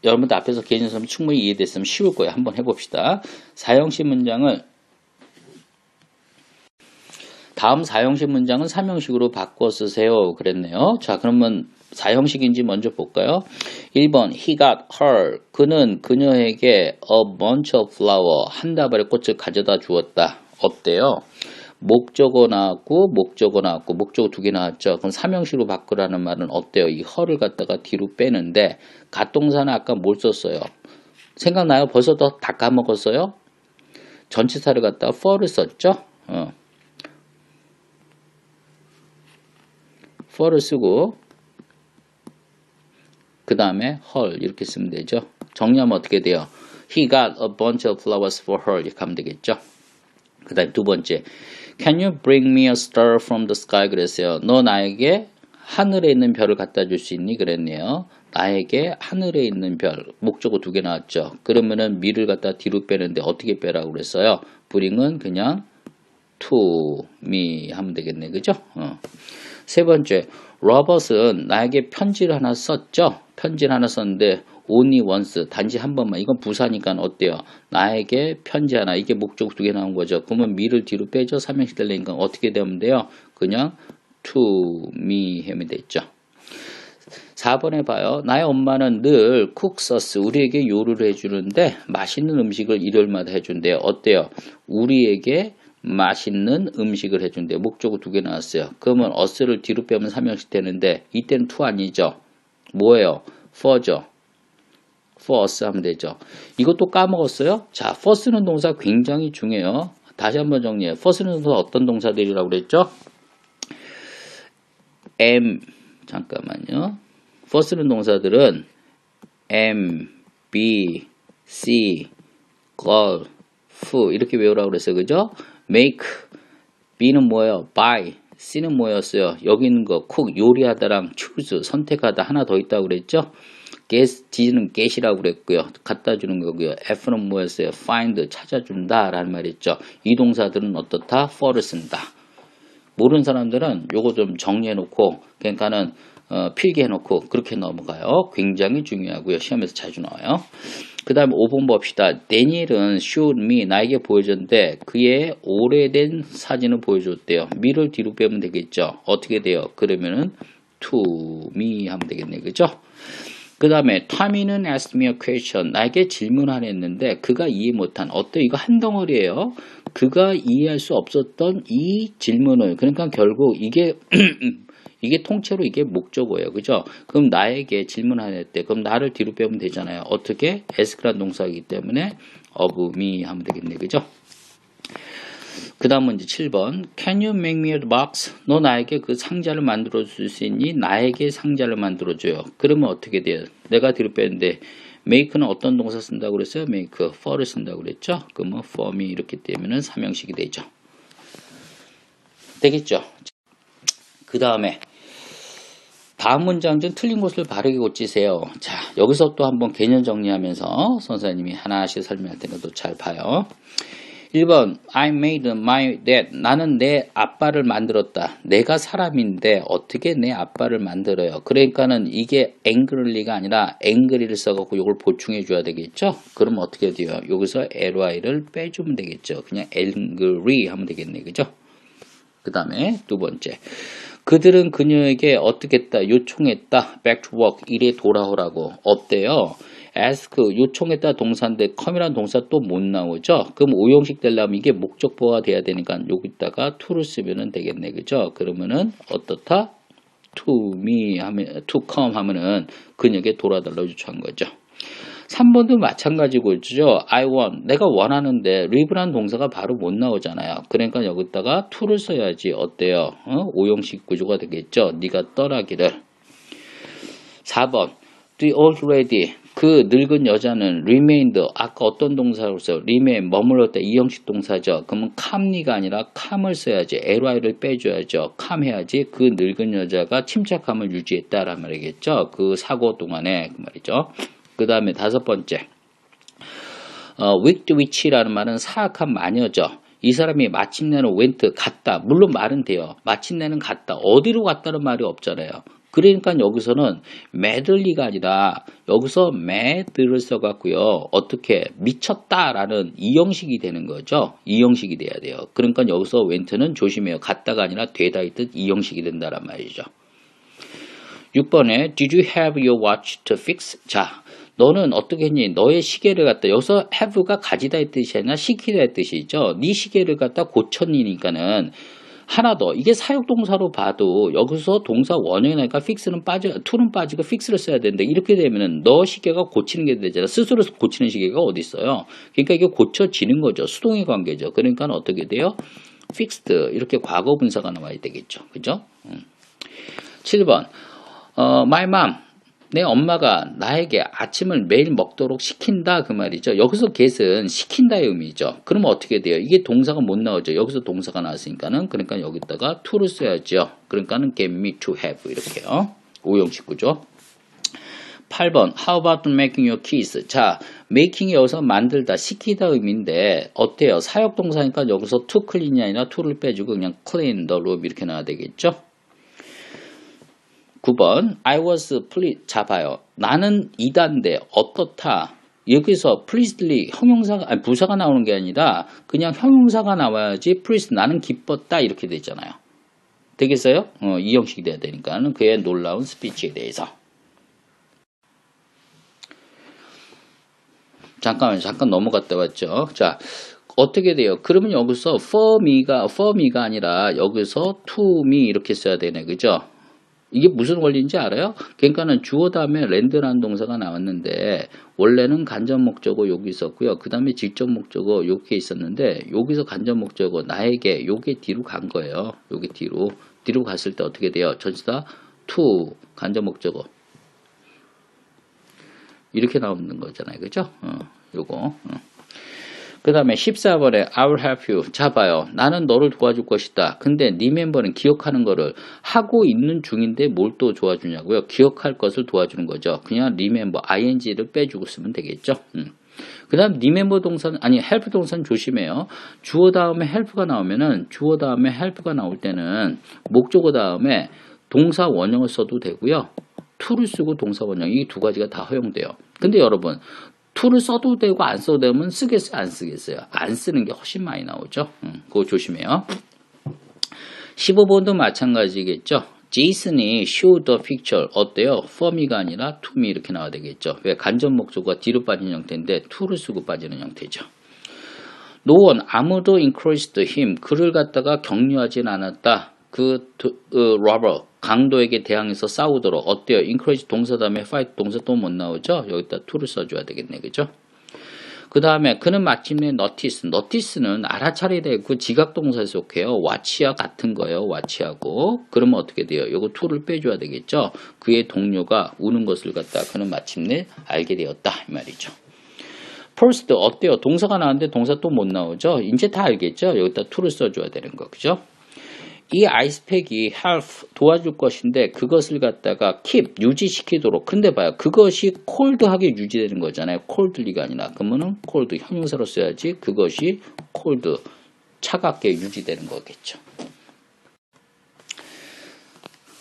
여러분들 앞에서 개념 충분히 이해됐으면 쉬울 거예요. 한번 해봅시다. 사형식 문장을 다음 사형식 문장은 삼형식으로 바꿔 쓰세요. 그랬네요. 자, 그러면 사형식인지 먼저 볼까요? 1번 He got her. 그는 그녀에게 a bunch of flower. 한 다발의 꽃을 가져다 주었다. 어때요? 목적어 나왔고 목적어 두 개 나왔죠. 그럼 삼형식으로 바꾸라는 말은 어때요? 이 her를 갖다가 뒤로 빼는데 갓동사는 아까 뭘 썼어요? 생각나요? 벌써 다 까먹었어요? 전치사를 갖다가 for를 썼죠? for를 쓰고 그 다음에 her 이렇게 쓰면 되죠. 정리하면 어떻게 돼요? He got a bunch of flowers for her 이렇게 하면 되겠죠. 그 다음에 두 번째 Can you bring me a star from the sky? 그랬어요. 너 나에게 하늘에 있는 별을 갖다 줄 수 있니? 그랬네요. 나에게 하늘에 있는 별 목적어 두 개 나왔죠. 그러면은 me를 갖다 뒤로 빼는데 어떻게 빼라고 그랬어요? bring은 그냥 to me 하면 되겠네. 그죠? 세 번째 로버트는 나에게 편지를 하나 썼죠. 편지를 하나 썼는데 only once 단지 한 번만. 이건 부사니까 어때요? 나에게 편지 하나. 이게 목적 두 개 나온 거죠. 그러면 me를 뒤로 빼죠. 삼형식 되려니까 어떻게 되면 돼요? 그냥 to me 하면 되죠. 4번에 봐요. 나의 엄마는 늘 쿡서스 우리에게 요리를 해주는데 맛있는 음식을 일요일마다 해준대요. 어때요? 우리에게 맛있는 음식을 해준대요. 목적어 두 개 나왔어요. 그러면 us를 뒤로 빼면 삼형식 되는데 이때는 to 아니죠. 뭐예요? for죠. for us 하면 되죠. 이것도 까먹었어요? 자, for 쓰는 동사 굉장히 중요해요. 다시 한번 정리해요. for 쓰는 동사 어떤 동사들이라고 그랬죠? 잠깐만요. for 쓰는 동사들은 am, be, see, go, who 이렇게 외우라고 그랬어요. 그죠? make, be는 뭐예요? buy, C는 뭐였어요? 여기 있는 거 cook, 요리하다랑 choose, 선택하다 하나 더 있다고 그랬죠? G는 get이라고 그랬고요. 갖다 주는 거고요. F는 뭐였어요? find, 찾아준다 라는 말이었죠. 이 동사들은 어떻다? for를 쓴다. 모르는 사람들은 요거 좀 정리해 놓고 그러니까는 필기해 놓고 그렇게 넘어가요. 굉장히 중요하고요. 시험에서 자주 나와요. 그 다음에 5번 봅시다. 데니엘은 showed me 나에게 보여줬는데 그의 오래된 사진을 보여줬대요. me를 뒤로 빼면 되겠죠. 어떻게 돼요? 그러면은 to me 하면 되겠네. 그죠? 그 다음에 타미는 asked me a question. 나에게 질문을 했는데 그가 이해 못한 어때? 이거 한 덩어리예요. 그가 이해할 수 없었던 이 질문을 그러니까 결국 이게 이게 통째로 이게 목적어예요. 그죠? 그럼 나에게 질문을 했대. 그럼 나를 뒤로 빼면 되잖아요. 어떻게? ask란 동사이기 때문에 of me 하면 되겠네. 그죠? 그 다음 문제 7번. Can you make me a box? 너 나에게 그 상자를 만들어 줄 수 있니? 나에게 상자를 만들어 줘요. 그러면 어떻게 돼요? 내가 뒤로 빼는데 make는 어떤 동사 쓴다고 그랬어요? make, for를 쓴다고 그랬죠? 그러면 for me 이렇게 되면은 삼형식이 되죠. 되겠죠? 그 다음에 다음 문장 중 틀린 곳을 바르게 고치세요. 자, 여기서 또 한번 개념 정리하면서 선생님이 하나씩 설명할 테니까 또 잘 봐요. 1번 I made my dad. 나는 내 아빠를 만들었다. 내가 사람인데 어떻게 내 아빠를 만들어요? 그러니까는 이게 angrly가 아니라 angry를 써갖고 이걸 보충해 줘야 되겠죠? 그럼 어떻게 돼요? 여기서 ly를 빼주면 되겠죠. 그냥 angry 하면 되겠네. 그죠? 그 다음에 두 번째. 그들은 그녀에게 어떻게 했다? 요청했다. back to work. 일에 돌아오라고. 어때요? ask 요청했다 동사인데 come이라는 동사 또 못 나오죠. 그럼 오형식 되려면 이게 목적보가 돼야 되니까 여기다가 to를 쓰면 되겠네. 그죠? 그러면은 어떻다? to me 하면 to come 하면은 그녀에게 돌아달라고 요청한 거죠. 3번도 마찬가지고 있죠. I want 내가 원하는데 live라는 동사가 바로 못 나오잖아요. 그러니까 여기다가 to를 써야지. 어때요? 오형식 구조가 되겠죠. 네가 떠나기를. 4번 The old lady 그 늙은 여자는 remained 아까 어떤 동사로 써요? remain 머물렀다 이 형식 동사죠. 그러면 calmly가 아니라 calm을 써야지. ly를 빼줘야죠. calm 해야지. 그 늙은 여자가 침착함을 유지했다라는 말이겠죠. 그 사고 동안에 그 말이죠. 그 다음에 5번째 wicked witch라는 말은 사악한 마녀죠. 이 사람이 마침내는 went 갔다. 물론 말은 돼요. 마침내는 갔다. 어디로 갔다는 말이 없잖아요. 그러니까 여기서는 madly가 아니라 여기서 mad를 써갖고요. 어떻게 미쳤다라는 이 형식이 되는 거죠. 이 형식이 돼야 돼요. 그러니까 여기서 went는 조심해요. 갔다가 아니라 되다 있듯 이 형식이 된다란 말이죠. 6번에 Did you have your watch to fix? 자, 너는 어떻게 했니? 너의 시계를 갖다 여기서 have가 가지다의 뜻이 아니라 시키다의 뜻이죠. 네 시계를 갖다 고쳤니니까는 하나 더 이게 사역동사로 봐도 여기서 동사 원형이 나니까 fix는 빠져 to는 빠지고 fix를 써야 되는데 이렇게 되면은 너 시계가 고치는 게 되잖아. 스스로 고치는 시계가 어디 있어요? 그러니까 이게 고쳐지는 거죠. 수동의 관계죠. 그러니까 어떻게 돼요? fixed 이렇게 과거 분사가 나와야 되겠죠. 그죠? 7번 my mom 내 엄마가 나에게 아침을 매일 먹도록 시킨다 그 말이죠. 여기서 get은 시킨다의 의미죠. 그러면 어떻게 돼요? 이게 동사가 못 나오죠. 여기서 동사가 나왔으니까는 그러니까 여기다가 to를 써야죠. 그러니까는 get me to have 이렇게요. 오형식 구조. 8번 How about making your keys? 자, making이 여기서 만들다, 시키다 의미인데 어때요? 사역 동사니까 여기서 to clean이 아니라 to를 빼주고 그냥 clean the room 이렇게 나와야 되겠죠. 9번 I was pleased. 자 봐요. 나는 이다인데 어떻다. 여기서 pleasedly 형용사가 아니 부사가 나오는 게 아니라 그냥 형용사가 나와야지 pleased 나는 기뻤다 이렇게 되잖아요. 되겠어요? 이 형식이 돼야 되니까는 그의 놀라운 스피치에 대해서. 잠깐 넘어갔다 왔죠. 자, 어떻게 돼요? 그러면 여기서 for me가 아니라 여기서 to me 이렇게 써야 되네. 그죠? 이게 무슨 원리인지 알아요? 그러니까는 주어 다음에 land라는 동사가 나왔는데 원래는 간접 목적어 여기 있었고요. 그 다음에 직접 목적어 여기 있었는데 여기서 간접 목적어 나에게 요게 뒤로 간 거예요. 요게 뒤로 갔을 때 어떻게 돼요? 전치사 to 간접 목적어 이렇게 나오는 거잖아요. 그죠? 요거. 그 다음에 14번에 I will help you. 자 봐요. 나는 너를 도와줄 것이다. 근데 remember는 기억하는 거를 하고 있는 중인데 뭘 또 도와주냐고요. 기억할 것을 도와주는 거죠. 그냥 remember ing를 빼주고 쓰면 되겠죠. 그 다음 remember 동사는 아니 help 동사는 조심해요. 주어 다음에 help가 나오면은 주어 다음에 help가 나올 때는 목적어 다음에 동사 원형을 써도 되고요. to를 쓰고 동사 원형 이 두 가지가 다 허용돼요. 근데 여러분 to를 써도 되고 안 써도 되면 쓰겠어요? 안 쓰겠어요? 안 쓰는 게 훨씬 많이 나오죠. 그거 조심해요. 15번도 마찬가지겠죠. 제이슨이 show the picture 어때요? for me가 아니라 to me 이렇게 나와야 되겠죠. 왜? 간접 목적어가 뒤로 빠진 형태인데 to를 쓰고 빠지는 형태죠. 노원 아무도 encouraged him 그를 갖다가 격려하진 않았다. 로버 강도에게 대항해서 싸우도록 어때요? encourage 동사 다음에 fight 동사 또 못 나오죠? 여기다 to를 써줘야 되겠네. 그죠? 그 다음에 그는 마침내 notice는 알아차리다 그 지각동사에 속해요. watch와 같은 거예요. watch하고 그러면 어떻게 돼요? 요거 to를 빼줘야 되겠죠? 그의 동료가 우는 것을 갖다 그는 마침내 알게 되었다 이 말이죠. first 어때요? 동사가 나왔는데 동사 또 못 나오죠? 이제 다 알겠죠? 여기다 to를 써줘야 되는 거 그죠? 이 아이스팩이 help 도와줄 것인데 그것을 갖다가 keep 유지시키도록 근데 봐요 그것이 cold하게 유지되는 거잖아요. coldly가 아니라 그러면은 cold 형용사로 써야지 그것이 cold 차갑게 유지되는 거겠죠.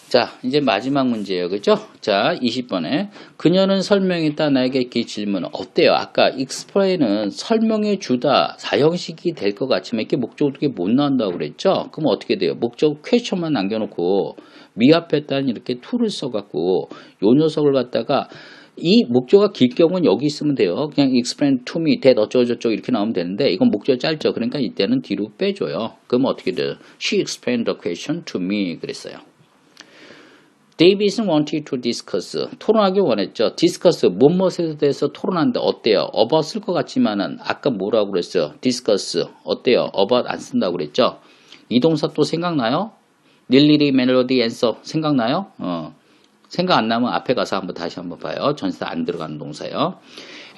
자 이제 마지막 문제예요. 그죠? 자 20번에 그녀는 설명했다 나에게 그 질문 어때요? 아까 explain은 설명해 주다 사형식이 될 것 같지만 이렇게 목적어 두 개 못 나온다고 그랬죠? 그럼 어떻게 돼요? 목적어 question만 남겨놓고 미합했다는 이렇게 to를 써갖고 요 녀석을 갖다가 이 목적어가 길 경우는 여기 있으면 돼요. 그냥 explain to me that 어쩌고저쩌고 이렇게 나오면 되는데 이건 목적어 짧죠. 그러니까 이때는 뒤로 빼줘요. 그럼 어떻게 돼요? She explained the question to me 그랬어요. David은 wanted to discuss. 토론하기 원했죠. discuss. 무엇에 대해서 토론하는데 어때요? about 쓸 것 같지만은 아까 뭐라고 그랬어요? discuss. 어때요? about 안 쓴다고 그랬죠? 이 동사 또 생각나요? 일일이 멜로디 앤서 생각나요? 생각 안 나면 앞에 가서 다시 한번 봐요. 전치사 안 들어가는 동사요.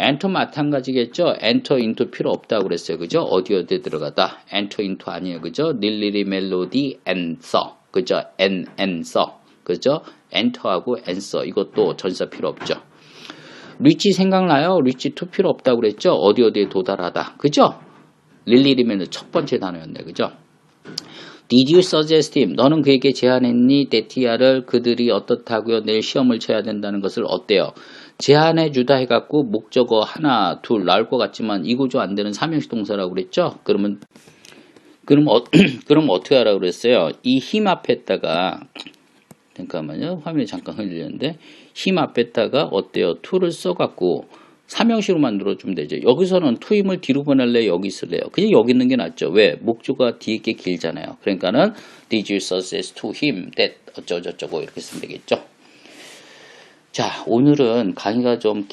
enter 마찬가지겠죠? enter into 필요 없다고 그랬어요. 그죠? 어디에 들어가다. enter into 아니에요. 그죠? 일일이 멜로디 앤서. 그죠? 앤서. 그죠? 엔터하고 answer 이것도 전치사 필요 없죠. reach 생각나요? reach to 필요 없다고 그랬죠? 어디에 도달하다. 그죠? 릴리리면 첫 번째 단어였네. 그죠? Did you suggest him? 너는 그에게 제안했니? 데티아를 그들이 어떻다고요? 내일 시험을 쳐야 된다는 것을 어때요? 제안해 주다 해갖고 목적어 하나, 둘 나올 것 같지만 이 구조 안 되는 삼형식 동사라고 그랬죠? 그럼 어떻게 하라고 그랬어요? 이 힘 앞에다가 잠깐만요. 화면이 잠깐 흔들렸는데 힘 앞에다가 어때요? to를 써갖고 삼형식으로 만들어주면 되죠. 여기서는 to 힘을 뒤로 보낼래요? 여기 쓸래요? 그냥 여기 있는 게 낫죠. 왜? 목조가 뒤에 게 길잖아요. 그러니까는 did you suggest to him that 어쩌고저쩌고 이렇게 쓰면 되겠죠. 자 오늘은 강의가 좀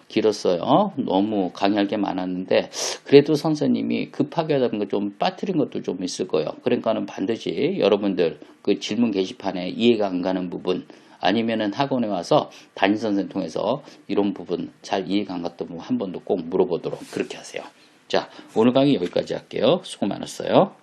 길었어요. 너무 강의할 게 많았는데 그래도 선생님이 급하게 하다 보니까 좀 빠뜨린 것도 좀 있을 거예요. 그러니까는 반드시 여러분들 그 질문 게시판에 이해가 안 가는 부분 아니면은 학원에 와서 담임선생님 통해서 이런 부분 잘 이해가 안 갔던 부분 한 번 더 꼭 물어보도록 그렇게 하세요. 자 오늘 강의 여기까지 할게요. 수고 많았어요.